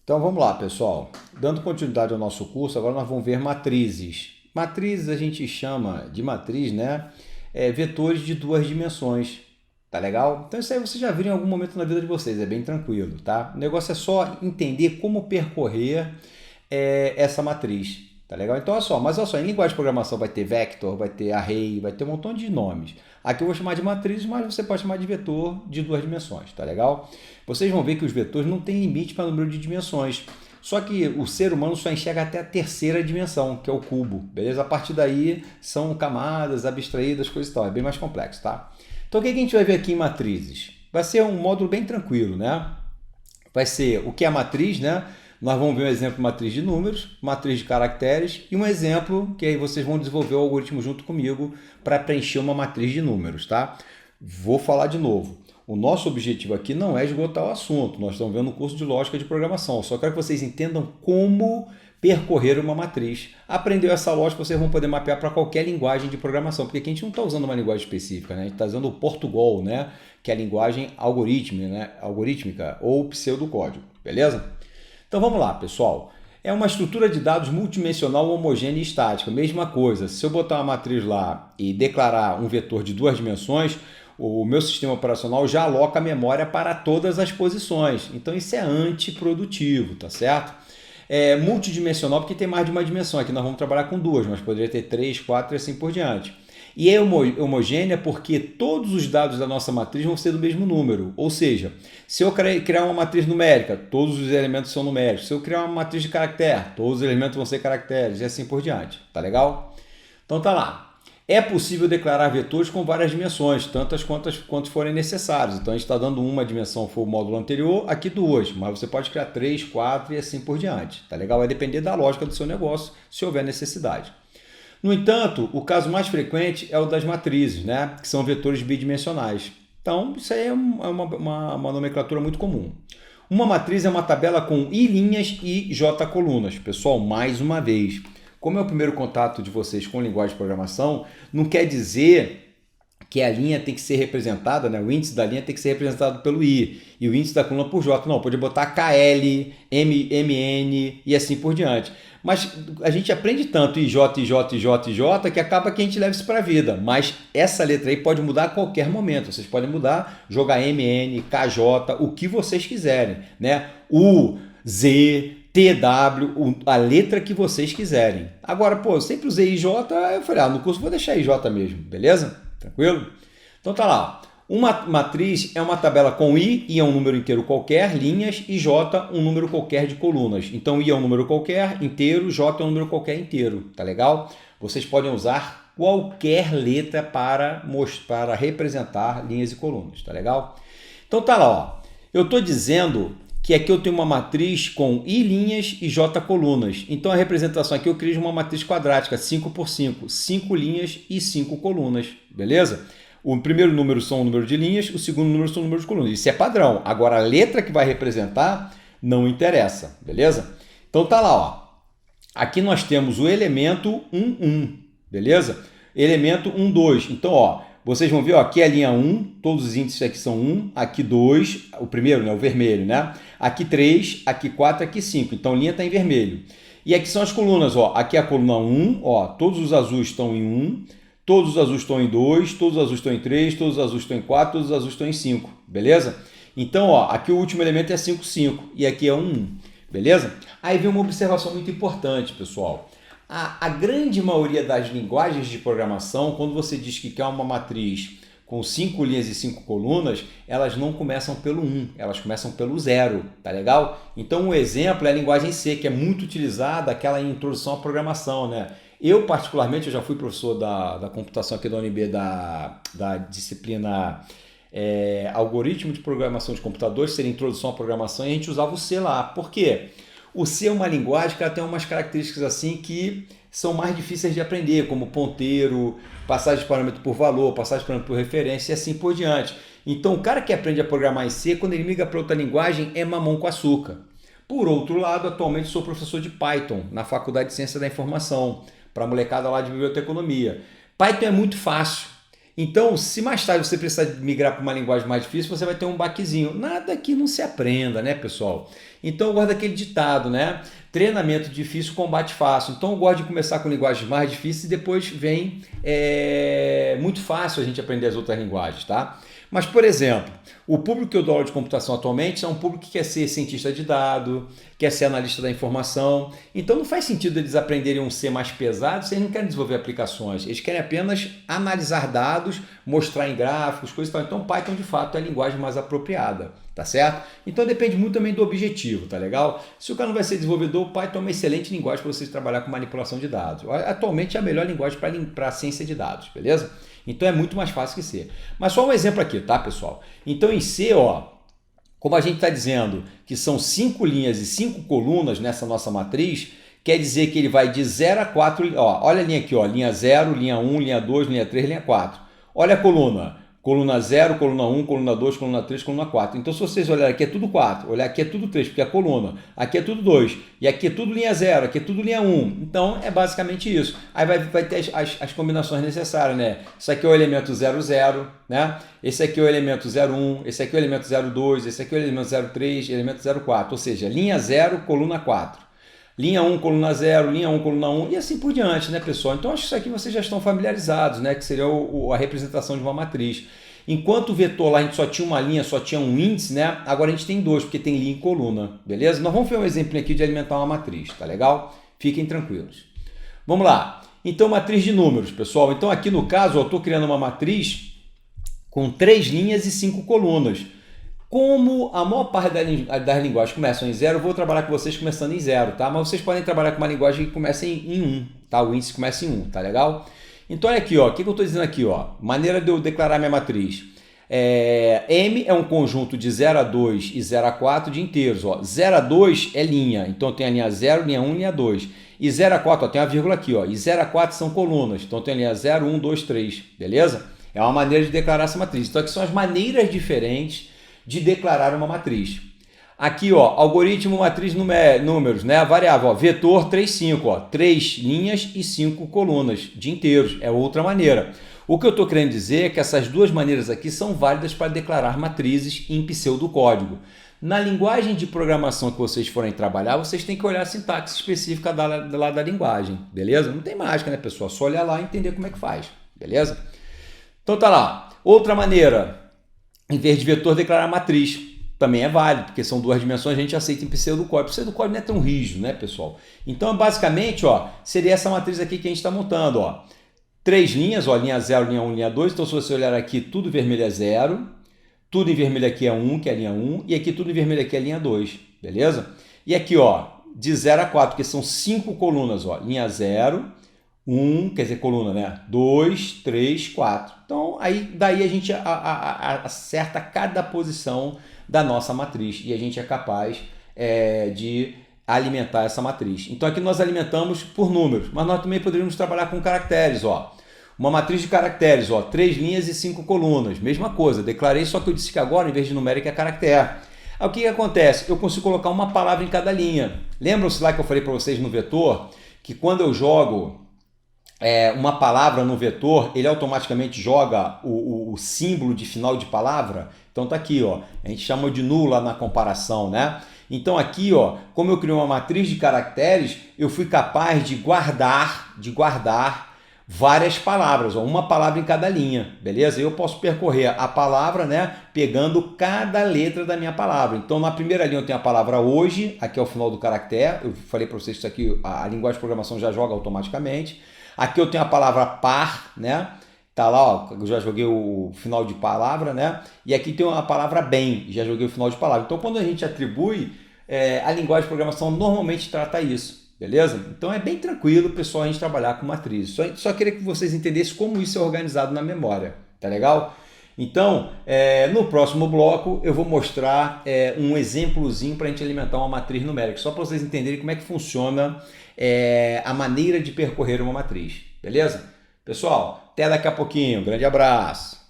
Então vamos lá, pessoal. Dando continuidade ao nosso curso, agora nós vamos ver matrizes. Matrizes a gente chama de matriz, né? Vetores de duas dimensões. Tá legal? Então isso aí vocês já viram em algum momento na vida de vocês, é bem tranquilo, tá? O negócio é só entender como percorrer essa matriz. Tá legal? Então, olha só, em linguagem de programação vai ter vector, vai ter array, vai ter um montão de nomes. Aqui eu vou chamar de matriz, mas você pode chamar de vetor de duas dimensões, tá legal? Vocês vão ver que os vetores não têm limite para o número de dimensões. Só que o ser humano só enxerga até a terceira dimensão, que é o cubo, beleza? A partir daí são camadas abstraídas, coisas e tal, é bem mais complexo, tá? Então o que a gente vai ver aqui em matrizes? Vai ser um módulo bem tranquilo, né? Vai ser o que é a matriz, né? Nós vamos ver um exemplo de matriz de números, matriz de caracteres e um exemplo que aí vocês vão desenvolver o algoritmo junto comigo para preencher uma matriz de números, tá? Vou falar de novo. O nosso objetivo aqui não é esgotar o assunto, nós estamos vendo um curso de lógica de programação. Eu só quero que vocês entendam como percorrer uma matriz. Aprendeu essa lógica, vocês vão poder mapear para qualquer linguagem de programação, porque aqui a gente não está usando uma linguagem específica, né? A gente está usando o Portugal, né? Que é a linguagem algorítmica, né? Algorítmica ou pseudocódigo, beleza? Então vamos lá, pessoal. É uma estrutura de dados multidimensional homogênea e estática. Mesma coisa, se eu botar uma matriz lá e declarar um vetor de duas dimensões, o meu sistema operacional já aloca a memória para todas as posições. Então isso é antiprodutivo, tá certo? É multidimensional porque tem mais de uma dimensão. Aqui nós vamos trabalhar com duas, mas poderia ter três, quatro e assim por diante. E é homogênea porque todos os dados da nossa matriz vão ser do mesmo número. Ou seja, se eu criar uma matriz numérica, todos os elementos são numéricos. Se eu criar uma matriz de caractere, todos os elementos vão ser caracteres e assim por diante. Tá legal? Então tá lá. É possível declarar vetores com várias dimensões, tantas quantas forem necessárias. Então a gente está dando uma dimensão, foi o módulo anterior, aqui duas. Mas você pode criar três, quatro e assim por diante. Tá legal? Vai depender da lógica do seu negócio, se houver necessidade. No entanto, o caso mais frequente é o das matrizes, né? Que são vetores bidimensionais. Então, isso aí é uma nomenclatura muito comum. Uma matriz é uma tabela com I linhas e J colunas. Pessoal, mais uma vez, como é o primeiro contato de vocês com linguagem de programação, não quer dizer que a linha tem que ser representada, né? O índice da linha tem que ser representado pelo I e o índice da coluna por J. Não, pode botar KL, MN e assim por diante. Mas a gente aprende tanto IJ que acaba que a gente leva isso para a vida. Mas essa letra aí pode mudar a qualquer momento. Vocês podem mudar, jogar MN, KJ, o que vocês quiserem, né? U, Z, TW, a letra que vocês quiserem. Agora, eu sempre usei IJ, eu falei, no curso vou deixar IJ mesmo, beleza? Tranquilo? Então tá lá. Uma matriz é uma tabela com I é um número inteiro qualquer, linhas, e J um número qualquer de colunas. Então I é um número qualquer inteiro, J é um número qualquer inteiro, tá legal? Vocês podem usar qualquer letra para representar linhas e colunas, tá legal? Então tá lá, ó. Eu estou dizendo que aqui eu tenho uma matriz com I linhas e J colunas. Então a representação aqui eu crio uma matriz quadrática, 5 por 5, 5 linhas e 5 colunas, beleza? O primeiro número são o número de linhas, o segundo número são o número de colunas. Isso é padrão. Agora a letra que vai representar não interessa, beleza? Então tá lá, ó. Aqui nós temos o elemento 1, beleza? Elemento 1, 2. Então, ó, vocês vão ver, ó, aqui é a linha 1, todos os índices aqui são 1, aqui 2, o primeiro, né, o vermelho, né? Aqui 3, aqui 4, aqui 5. Então a linha está em vermelho. E aqui são as colunas, ó. Aqui é a coluna 1, ó, todos os azuis estão em 1. Todos os azuis estão em 2, todos os azuis estão em 3, todos os azuis estão em 4, todos os azuis estão em 5, beleza? Então, ó, aqui o último elemento é 5, 5 e aqui é 1, beleza? Aí vem uma observação muito importante, pessoal. A grande maioria das linguagens de programação, quando você diz que quer uma matriz com 5 linhas e 5 colunas, elas não começam pelo 1, elas começam pelo 0, tá legal? Então, um exemplo é a linguagem C, que é muito utilizada, aquela em introdução à programação, né? Eu, particularmente, eu já fui professor da computação aqui da UNB, da disciplina Algoritmo de Programação de Computadores, seria Introdução à Programação, e a gente usava o C lá. Por quê? O C é uma linguagem que ela tem umas características assim que são mais difíceis de aprender, como ponteiro, passagem de parâmetro por valor, passagem de parâmetro por referência e assim por diante. Então, o cara que aprende a programar em C, quando ele migra para outra linguagem, é mamão com açúcar. Por outro lado, atualmente sou professor de Python na Faculdade de Ciência da Informação, para a molecada lá de biblioteconomia. Python é muito fácil. Então, se mais tarde você precisar migrar para uma linguagem mais difícil, você vai ter um baquezinho. Nada que não se aprenda, né, pessoal? Então, eu gosto daquele ditado, né? Treinamento difícil, combate fácil. Então, eu gosto de começar com linguagens mais difíceis e depois vem muito fácil a gente aprender as outras linguagens, tá? Mas, por exemplo, o público que eu dou aula de computação atualmente é um público que quer ser cientista de dado, quer ser analista da informação. Então, não faz sentido eles aprenderem um C mais pesado se eles não querem desenvolver aplicações. Eles querem apenas analisar dados, mostrar em gráficos, coisas e tal. Então, Python, de fato, é a linguagem mais apropriada, tá certo? Então, depende muito também do objetivo, tá legal? Se o cara não vai ser desenvolvedor, o Python é uma excelente linguagem para você trabalhar com manipulação de dados. Atualmente, é a melhor linguagem para a ciência de dados, beleza? Então, é muito mais fácil que C. Mas só um exemplo aqui, tá, pessoal? Então, em C, ó, como a gente está dizendo que são 5 linhas e 5 colunas nessa nossa matriz, quer dizer que ele vai de 0 a 4. Ó, olha a linha aqui, ó, linha 0, linha 1, linha 2, linha 3, linha 4. Olha a coluna. Coluna 0, coluna 1, coluna 2, coluna 3, coluna 4. Então, se vocês olharem aqui é tudo 4, olhar aqui é tudo 3, porque é a coluna. Aqui é tudo 2, e aqui é tudo linha 0, aqui é tudo linha 1. Então, é basicamente isso. Aí vai ter as combinações necessárias, né? Isso aqui é o elemento 0, 0, né? Esse aqui é o elemento 0, 1, esse aqui é o elemento 0, 2, esse aqui é o elemento 0, 3, elemento 0, 4. Ou seja, linha 0, coluna 4. Linha 1, coluna 0, linha 1, coluna 1 e assim por diante, né, pessoal? Então, acho que isso aqui vocês já estão familiarizados, né? Que seria a representação de uma matriz. Enquanto o vetor lá a gente só tinha uma linha, só tinha um índice, né? Agora a gente tem dois, porque tem linha e coluna, beleza? Nós vamos ver um exemplo aqui de alimentar uma matriz, tá legal? Fiquem tranquilos. Vamos lá. Então, matriz de números, pessoal. Então, aqui no caso, eu estou criando uma matriz com 3 linhas e 5 colunas. Como a maior parte das linguagens começam em 0, eu vou trabalhar com vocês começando em 0, tá? Mas vocês podem trabalhar com uma linguagem que começa em 1, tá? O índice começa em 1, tá legal? Então, olha aqui, ó. O que eu estou dizendo aqui, ó? Maneira de eu declarar minha matriz. M é um conjunto de 0 a 2 e 0 a 4 de inteiros, ó. 0 a 2 é linha, então tem a linha 0, linha 1, linha 2. E 0 a 4, ó, tem uma vírgula aqui, ó. E 0 a 4 são colunas, então tem a linha 0, 1, 2, 3, beleza? É uma maneira de declarar essa matriz. Então, aqui são as maneiras diferentes de declarar uma matriz. Aqui, ó, algoritmo matriz números, né? A variável, ó, vetor 3, 5, ó, 3 linhas e 5 colunas de inteiros. É outra maneira. O que eu estou querendo dizer é que essas duas maneiras aqui são válidas para declarar matrizes em pseudocódigo. Na linguagem de programação que vocês forem trabalhar, vocês têm que olhar a sintaxe específica lá da linguagem, beleza? Não tem mágica, né, pessoal? Só olhar lá e entender como é que faz, beleza? Então tá lá. Outra maneira, em vez de vetor, declarar matriz. Também é válido, porque são duas dimensões, a gente aceita em pseudocódigo. Pseudocódigo não é tão rígido, né, pessoal? Então, basicamente, ó, seria essa matriz aqui que a gente está montando, ó. 3 linhas, ó, linha 0, linha 1, linha 2. Então, se você olhar aqui, tudo vermelho é 0, tudo em vermelho aqui é 1, que é a linha 1, e aqui tudo em vermelho aqui é a linha 2, beleza? E aqui, ó, de 0 a 4, que são 5 colunas, ó, linha 0, 1, quer dizer, coluna, né? 2, 3, 4. Então, daí a gente acerta cada posição da nossa matriz e a gente é capaz de alimentar essa matriz. Então, aqui nós alimentamos por números, mas nós também poderíamos trabalhar com caracteres, ó. Uma matriz de caracteres, ó, 3 linhas e 5 colunas. Mesma coisa, declarei, só que eu disse que agora, em vez de numérica, é caractere. Aí, o que acontece? Eu consigo colocar uma palavra em cada linha. Lembram-se lá que eu falei para vocês no vetor, que quando eu jogo uma palavra no vetor, ele automaticamente joga o símbolo de final de palavra? Então tá aqui, ó, a gente chama de null lá na comparação, né? Então aqui, ó, como eu criei uma matriz de caracteres, eu fui capaz de guardar várias palavras, ó, uma palavra em cada linha, beleza? Eu posso percorrer a palavra, né, pegando cada letra da minha palavra. Então, na primeira linha eu tenho a palavra hoje, aqui é o final do caractere. Eu falei para vocês que isso aqui, a linguagem de programação já joga automaticamente. Aqui eu tenho a palavra par, né? Tá lá, ó, eu já joguei o final de palavra, né? E aqui tem a palavra bem, já joguei o final de palavra. Então, quando a gente atribui, a linguagem de programação normalmente trata isso, beleza? Então, é bem tranquilo, pessoal, a gente trabalhar com matriz. Só queria que vocês entendessem como isso é organizado na memória, tá legal? Então, no próximo bloco, eu vou mostrar um exemplozinho para a gente alimentar uma matriz numérica, só para vocês entenderem como é que funciona a maneira de percorrer uma matriz, beleza? Pessoal, até daqui a pouquinho. Grande abraço!